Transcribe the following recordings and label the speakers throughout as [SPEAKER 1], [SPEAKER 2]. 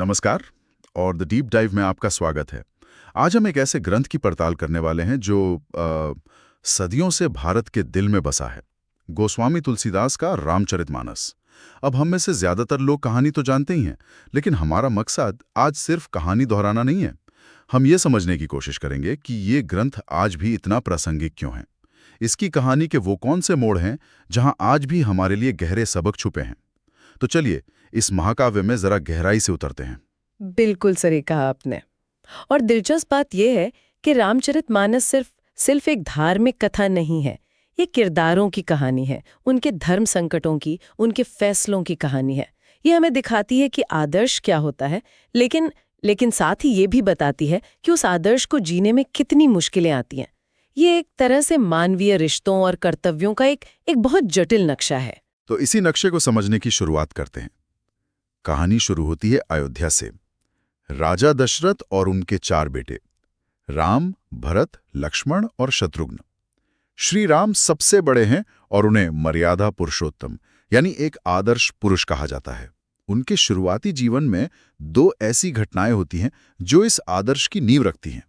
[SPEAKER 1] नमस्कार और the deep dive में आपका स्वागत है। आज हम एक ऐसे ग्रंथ की पड़ताल करने वाले हैं जो सदियों से भारत के दिल में बसा है। गोस्वामी तुलसीदास का रामचरितमानस। अब हम में से ज्यादातर लोग कहानी तो जानते ही हैं, लेकिन हमारा मकसद आज सिर्फ कहानी दोहराना नहीं है। हम ये समझने की कोशिश करेंगे कि ये ग्रंथ आज भी इतना प्रासंगिक क्यों है। इसकी कहानी के वो कौन से मोड़ हैं जहां आज भी हमारे लिए गहरे सबक छुपे हैं। तो चलिए इस महाकाव्य में जरा गहराई से उतरते हैं।
[SPEAKER 2] बिल्कुल सही कहा आपने। और दिलचस्प बात यह है कि रामचरितमानस सिर्फ एक धार्मिक कथा नहीं है। ये किरदारों की कहानी है, उनके धर्म संकटों की, उनके फैसलों की कहानी है। ये हमें दिखाती है कि आदर्श क्या होता है, लेकिन साथ ही ये भी बताती है कि उस आदर्श को जीने में कितनी मुश्किलें आती हैं। ये एक तरह से मानवीय रिश्तों और कर्तव्यों का एक बहुत जटिल नक्शा है।
[SPEAKER 1] तो इसी नक्शे को समझने की शुरुआत करते हैं। कहानी शुरू होती है अयोध्या से। राजा दशरथ और उनके 4 बेटे राम, भरत, लक्ष्मण और शत्रुघ्न। श्री राम सबसे बड़े हैं और उन्हें मर्यादा पुरुषोत्तम यानी एक आदर्श पुरुष कहा जाता है। उनके शुरुआती जीवन में 2 ऐसी घटनाएं होती हैं जो इस आदर्श की नींव रखती हैं।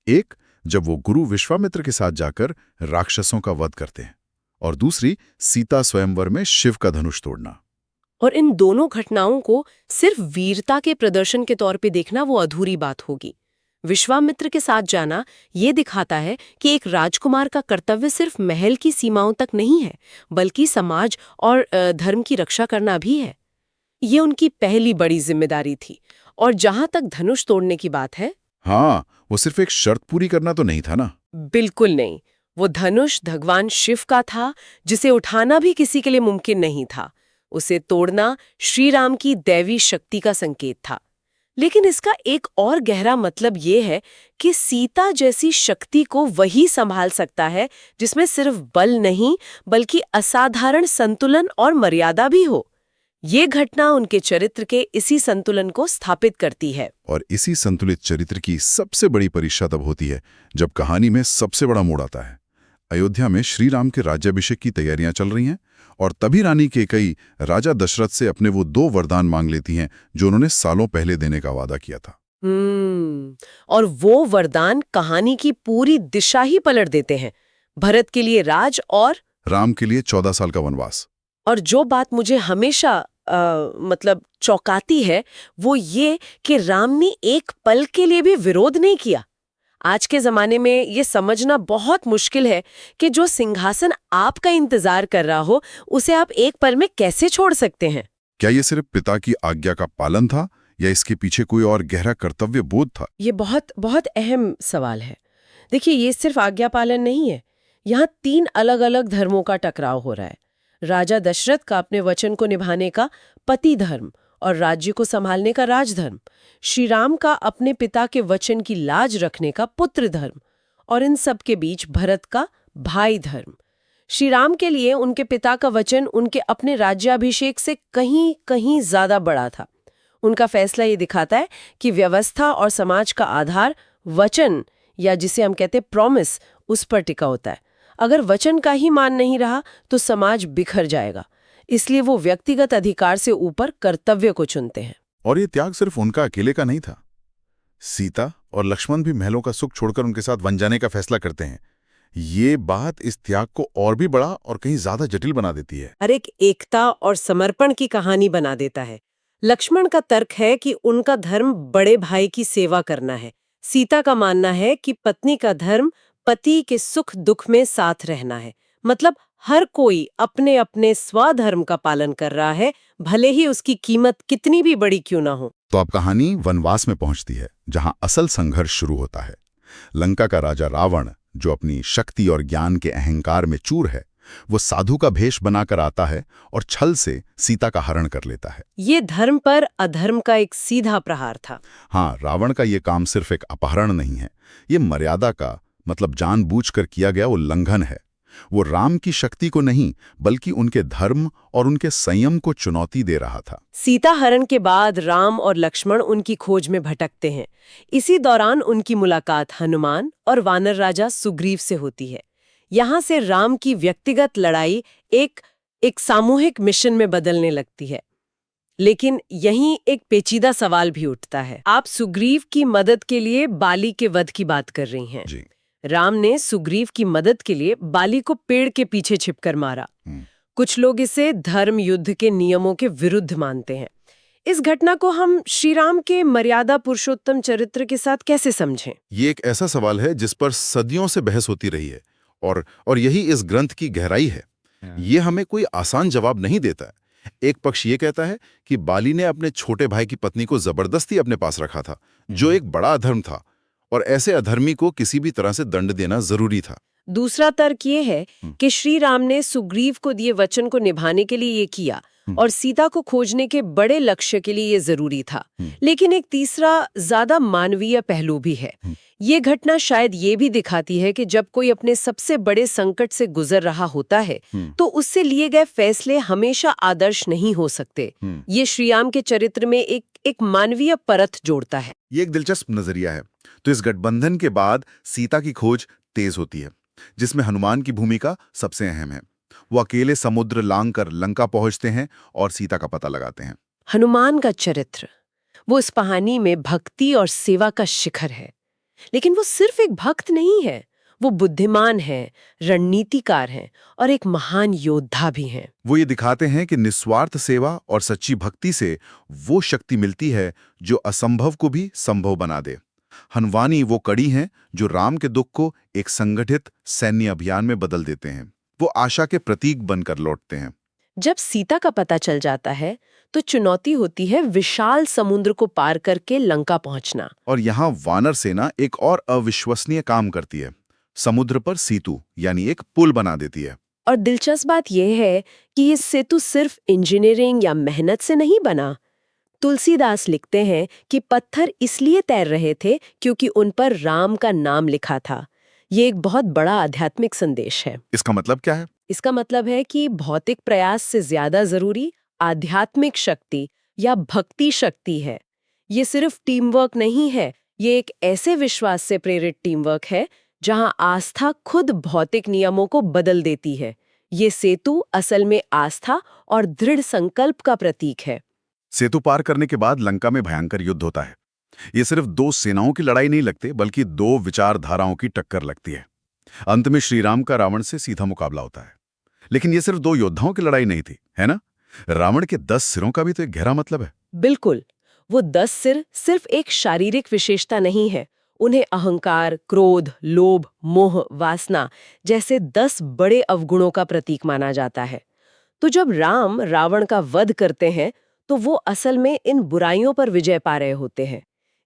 [SPEAKER 1] एक, जब वो गुरु विश्वामित्र के साथ जाकर राक्षसों का वध करते हैं, और दूसरी, सीता स्वयंवर में शिव का धनुष तोड़ना।
[SPEAKER 2] और इन दोनों घटनाओं को सिर्फ वीरता के प्रदर्शन के तौर पे देखना वो अधूरी बात होगी। विश्वामित्र के साथ जाना ये दिखाता है कि एक राजकुमार का कर्तव्य सिर्फ महल की सीमाओं तक नहीं है, बल्कि समाज और धर्म की रक्षा करना भी है। ये उनकी पहली बड़ी जिम्मेदारी थी। और जहां तक धनुष तोड़ने की बात है,
[SPEAKER 1] हाँ, वो सिर्फ एक शर्त पूरी करना तो नहीं था ना।
[SPEAKER 2] बिल्कुल नहीं। वो धनुष भगवान शिव का था, जिसे उठाना भी किसी के लिए मुमकिन नहीं था। उसे तोड़ना श्री राम की दैवी शक्ति का संकेत था। लेकिन इसका एक और गहरा मतलब ये है कि सीता जैसी शक्ति को वही संभाल सकता है जिसमें सिर्फ बल नहीं, बल्कि असाधारण संतुलन और मर्यादा भी हो। ये घटना उनके चरित्र के इसी संतुलन को स्थापित करती है।
[SPEAKER 1] और इसी संतुलित चरित्र की सबसे बड़ी परीक्षा तब होती है जब कहानी में सबसे बड़ा मोड़ आता है। अयोध्या में श्री राम के राज्याभिषेक की तैयारियां चल रही हैं और तभी रानी कैकेयी राजा दशरथ से अपने वो 2 वरदान मांग लेती हैं जो उन्होंने सालों पहले देने का वादा किया था।
[SPEAKER 2] और वो वरदान कहानी की पूरी दिशा ही पलट देते हैं। भरत के लिए राज और
[SPEAKER 1] राम के लिए 14 साल का वनवास।
[SPEAKER 2] और जो बात मुझे हमेशा चौंकाती है वो ये कि राम ने एक पल के लिए भी विरोध नहीं किया। आज के जमाने में ये समझना बहुत मुश्किल है कि जो सिंहासन आपका इंतजार कर रहा हो उसे आप एक पल में कैसे छोड़ सकते हैं।
[SPEAKER 1] क्या ये सिर्फ पिता की आज्ञा का पालन था या इसके पीछे कोई और गहरा कर्तव्य बोध था?
[SPEAKER 2] ये बहुत बहुत अहम सवाल है। देखिए, ये सिर्फ आज्ञा पालन नहीं है। यहाँ 3 अलग अलग धर्मों का टकराव हो रहा है। राजा दशरथ का अपने वचन को निभाने का पति धर्म और राज्य को संभालने का राजधर्म, श्री राम का अपने पिता के वचन की लाज रखने का पुत्र धर्म, और इन सब के बीच भरत का भाई धर्म। श्री राम के लिए उनके पिता का वचन उनके अपने राज्याभिषेक से कहीं कहीं ज्यादा बड़ा था। उनका फैसला ये दिखाता है कि व्यवस्था और समाज का आधार वचन, या जिसे हम कहते प्रॉमिस, उस पर टिका होता है। अगर वचन का ही मान नहीं रहा तो समाज बिखर जाएगा। इसलिए वो व्यक्तिगत अधिकार से ऊपर कर्तव्य को चुनते हैं।
[SPEAKER 1] और ये त्याग सिर्फ उनका अकेले का नहीं था। सीता और लक्ष्मण भी महलों का सुख छोड़कर उनके साथ वन जाने का फैसला करते हैं। ये बात इस त्याग को और भी बड़ा और कहीं ज्यादा जटिल बना देती है।
[SPEAKER 2] हर एक एकता और समर्पण की कहानी बना देता है। लक्ष्मण का तर्क है कि उनका धर्म बड़े भाई की सेवा करना है। सीता का मानना है कि पत्नी का धर्म पति के सुख दुख में साथ रहना है। मतलब हर कोई अपने अपने स्वधर्म का पालन कर रहा है, भले ही उसकी कीमत कितनी भी बड़ी क्यों ना हो।
[SPEAKER 1] तो अब कहानी वनवास में पहुंचती है, जहां असल संघर्ष शुरू होता है। लंका का राजा रावण, जो अपनी शक्ति और ज्ञान के अहंकार में चूर है, वो साधु का भेष बनाकर आता है और छल से सीता का हरण कर लेता है।
[SPEAKER 2] ये धर्म पर अधर्म का एक सीधा प्रहार था।
[SPEAKER 1] हाँ, रावण का ये काम सिर्फ एक अपहरण नहीं है, ये मर्यादा का, मतलब जानबूझकर किया गया उल्लंघन है। वो राम की शक्ति को नहीं, बल्कि उनके धर्म और उनके संयम को चुनौती दे रहा था।
[SPEAKER 2] सीता हरण के बाद राम और लक्ष्मण उनकी खोज में भटकते हैं। इसी दौरान उनकी मुलाकात हनुमान और वानर राजा सुग्रीव से होती है। यहाँ से राम की व्यक्तिगत लड़ाई एक सामूहिक मिशन में बदलने लगती है। लेकिन यहीं एक पेचीदा सवाल भी उठता है। आप सुग्रीव की मदद के लिए बाली के वध की बात कर रही हैं।
[SPEAKER 1] जी।
[SPEAKER 2] राम ने सुग्रीव की मदद के लिए बाली को पेड़ के पीछे छिपकर मारा। कुछ लोग इसे धर्म युद्ध के नियमों के विरुद्ध मानते हैं। इस घटना को हम श्री राम के मर्यादा पुरुषोत्तम चरित्र के साथ कैसे समझें?
[SPEAKER 1] ये एक ऐसा सवाल है जिस पर सदियों से बहस होती रही है और यही इस ग्रंथ की गहराई है। ये हमें कोई आसान जवाब नहीं देता है। एक पक्ष ये कहता है कि बाली ने अपने छोटे भाई की पत्नी को जबरदस्ती अपने पास रखा था, जो एक बड़ा अधर्म था, और ऐसे अधर्मी को किसी भी तरह से दंड देना जरूरी था।
[SPEAKER 2] दूसरा तर्क ये है कि श्री राम ने सुग्रीव को दिए वचन को निभाने के लिए ये किया और सीता को खोजने के बड़े लक्ष्य के लिए ये जरूरी था। लेकिन एक तीसरा ज्यादा मानवीय पहलू भी है। ये घटना शायद ये भी दिखाती है कि जब कोई अपने सबसे बड़े संकट से गुजर रहा होता है तो उससे लिए गए फैसले हमेशा आदर्श नहीं हो सकते। ये श्री राम के चरित्र में एक मानवीय परत जोड़ता है।
[SPEAKER 1] ये एक दिलचस्प नजरिया है। तो इस गठबंधन के बाद सीता की खोज तेज होती है, जिसमें हनुमान की भूमिका सबसे अहम है। वो अकेले समुद्र लांग कर लंका पहुंचते हैं और सीता का पता लगाते हैं।
[SPEAKER 2] हनुमान का चरित्र वो इस कहानी में भक्ति और सेवा का शिखर है। लेकिन वो सिर्फ एक भक्त नहीं है, वो बुद्धिमान है, रणनीतिकार है और एक महान योद्धा भी हैं।
[SPEAKER 1] वो ये दिखाते हैं कि निस्वार्थ सेवा और सच्ची भक्ति से वो शक्ति मिलती है जो असंभव को भी संभव बना दे। हनुमानी वो कड़ी हैं जो राम के दुख को एक संगठित सैन्य अभियान में बदल देते हैं। वो आशा के प्रतीक बनकर लौटते हैं।
[SPEAKER 2] जब सीता का पता चल जाता है तो चुनौती होती है विशाल समुद्र को पार करके लंका पहुंचना।
[SPEAKER 1] और यहाँ वानर सेना एक और अविश्वसनीय काम करती है। समुद्र पर सेतु यानी एक पुल बना देती है।
[SPEAKER 2] और दिलचस्प बात यह है कि ये सेतु सिर्फ इंजीनियरिंग या मेहनत से नहीं बना। तुलसीदास लिखते हैं कि पत्थर इसलिए तैर रहे थे क्योंकि उन पर राम का नाम लिखा था। ये एक बहुत बड़ा आध्यात्मिक संदेश है।
[SPEAKER 1] इसका मतलब क्या है?
[SPEAKER 2] इसका मतलब है कि भौतिक प्रयास से ज्यादा जरूरी आध्यात्मिक शक्ति या भक्ति शक्ति है। ये सिर्फ टीम वर्क नहीं है, ये एक ऐसे विश्वास से प्रेरित टीम वर्क है जहां आस्था खुद भौतिक नियमों को बदल देती है। ये सेतु असल में आस्था और दृढ़ संकल्प का प्रतीक है।
[SPEAKER 1] सेतु पार करने के बाद लंका में भयंकर युद्ध होता है। ये सिर्फ दो सेनाओं की लड़ाई नहीं लगती, बल्कि दो विचारधाराओं की टक्कर लगती है। अंत में श्री राम का रावण से सीधा मुकाबला होता है। लेकिन ये सिर्फ दो योद्धाओं की लड़ाई नहीं थी, है ना? रावण के 10 सिरों का भी तो एक गहरा मतलब है।
[SPEAKER 2] बिल्कुल, वो 10 सिर सिर्फ एक शारीरिक विशेषता नहीं है। उन्हें अहंकार, क्रोध, लोभ, मोह, वासना जैसे 10 बड़े अवगुणों का प्रतीक माना जाता है। तो जब राम रावण का वध करते हैं तो वो असल में इन बुराइयों पर विजय पा रहे होते हैं।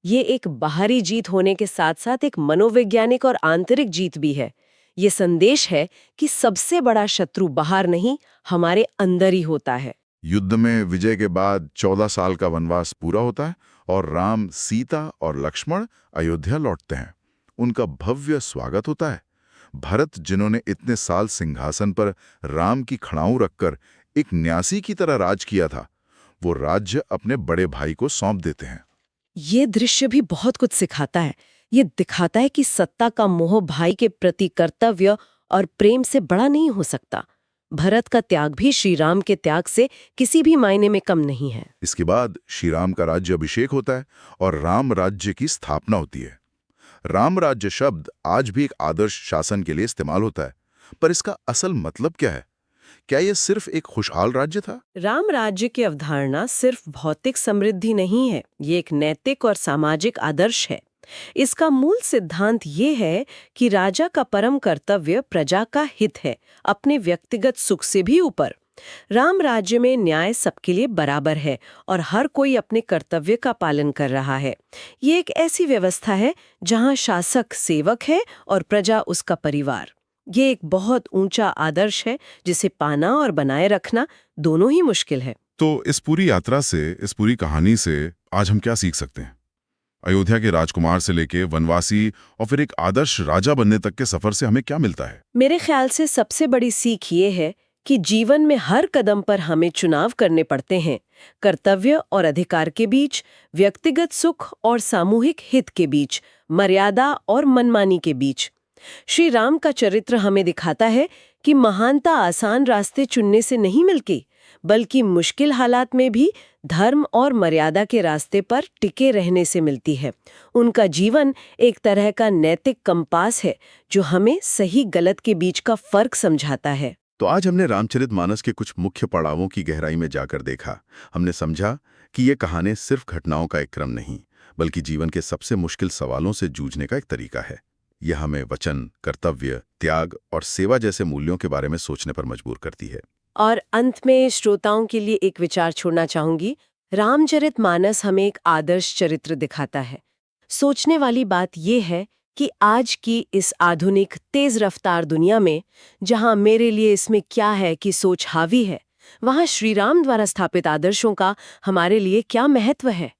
[SPEAKER 2] ये एक बाहरी जीत होने के साथ साथ एक मनोवैज्ञानिक और आंतरिक जीत भी है। ये संदेश है कि सबसे बड़ा शत्रु बाहर नहीं, हमारे अंदर ही होता है।
[SPEAKER 1] युद्ध में विजय के बाद 14 साल का वनवास पूरा होता है और राम, सीता और लक्ष्मण अयोध्या लौटते हैं। उनका भव्य स्वागत होता है। भरत, जिन्होंने इतने साल सिंहासन पर राम की खड़ाऊं रखकर एक न्यासी की तरह राज किया था, वो राज्य अपने बड़े भाई को सौंप देते हैं।
[SPEAKER 2] ये दृश्य भी बहुत कुछ सिखाता है। ये दिखाता है कि सत्ता का मोह भाई के प्रति कर्तव्य और प्रेम से बड़ा नहीं हो सकता। भरत का त्याग भी श्री राम के त्याग से किसी भी मायने में कम नहीं है।
[SPEAKER 1] इसके बाद श्री राम का राज्य अभिषेक होता है और राम राज्य की स्थापना होती है। राम राज्य शब्द आज भी एक आदर्श शासन के लिए इस्तेमाल होता है, पर इसका असल मतलब क्या है? क्या यह सिर्फ एक खुशहाल राज्य था?
[SPEAKER 2] राम राज्य की अवधारणा सिर्फ भौतिक समृद्धि नहीं है, ये एक नैतिक और सामाजिक आदर्श है। इसका मूल सिद्धांत ये है कि राजा का परम कर्तव्य प्रजा का हित है, अपने व्यक्तिगत सुख से भी ऊपर। राम राज्य में न्याय सबके लिए बराबर है और हर कोई अपने कर्तव्य का पालन कर रहा है। ये एक ऐसी व्यवस्था है जहां शासक सेवक है और प्रजा उसका परिवार। ये एक बहुत ऊंचा आदर्श है जिसे पाना और बनाए रखना दोनों ही मुश्किल है।
[SPEAKER 1] तो इस पूरी यात्रा से, इस पूरी कहानी से आज हम क्या सीख सकते हैं? अयोध्या के राजकुमार से लेके वनवासी और फिर एक आदर्श राजा बनने तक के सफर से हमें क्या मिलता है?
[SPEAKER 2] मेरे ख्याल से सबसे बड़ी सीख ये है कि जीवन में हर कदम पर हमें चुनाव करने पड़ते हैं, कर्तव्य और अधिकार के बीच, व्यक्तिगत सुख और सामूहिक हित के बीच, मर्यादा और मनमानी के बीच। श्री राम का चरित्र हमें दिखाता है कि महानता आसान रास्ते चुनने से नहीं मिलती, बल्कि मुश्किल हालात में भी धर्म और मर्यादा के रास्ते पर टिके रहने से मिलती है। उनका जीवन एक तरह का नैतिक कंपास है जो हमें सही गलत के बीच का फर्क समझाता है।
[SPEAKER 1] तो आज हमने रामचरितमानस के कुछ मुख्य पड़ावों की गहराई में जाकर देखा। हमने समझा कि ये कहानी सिर्फ घटनाओं का एक क्रम नहीं, बल्कि जीवन के सबसे मुश्किल सवालों से जूझने का एक तरीका है। यह हमें वचन, कर्तव्य, त्याग और सेवा जैसे मूल्यों के बारे में सोचने पर मजबूर करती है।
[SPEAKER 2] और अंत में श्रोताओं के लिए एक विचार छोड़ना चाहूंगी। रामचरितमानस हमें एक आदर्श चरित्र दिखाता है। सोचने वाली बात यह है कि आज की इस आधुनिक तेज रफ्तार दुनिया में, जहां मेरे लिए इसमें क्या है कि सोच हावी है, वहां श्री राम द्वारा स्थापित आदर्शों का हमारे लिए क्या महत्व है।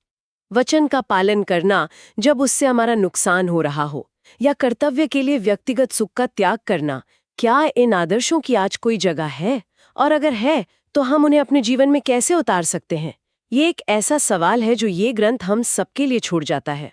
[SPEAKER 2] वचन का पालन करना जब उससे हमारा नुकसान हो रहा हो, या कर्तव्य के लिए व्यक्तिगत सुख का त्याग करना, क्या इन आदर्शों की आज कोई जगह है? और अगर है तो हम उन्हें अपने जीवन में कैसे उतार सकते हैं? ये एक ऐसा सवाल है जो ये ग्रंथ हम सबके लिए छोड़ जाता है।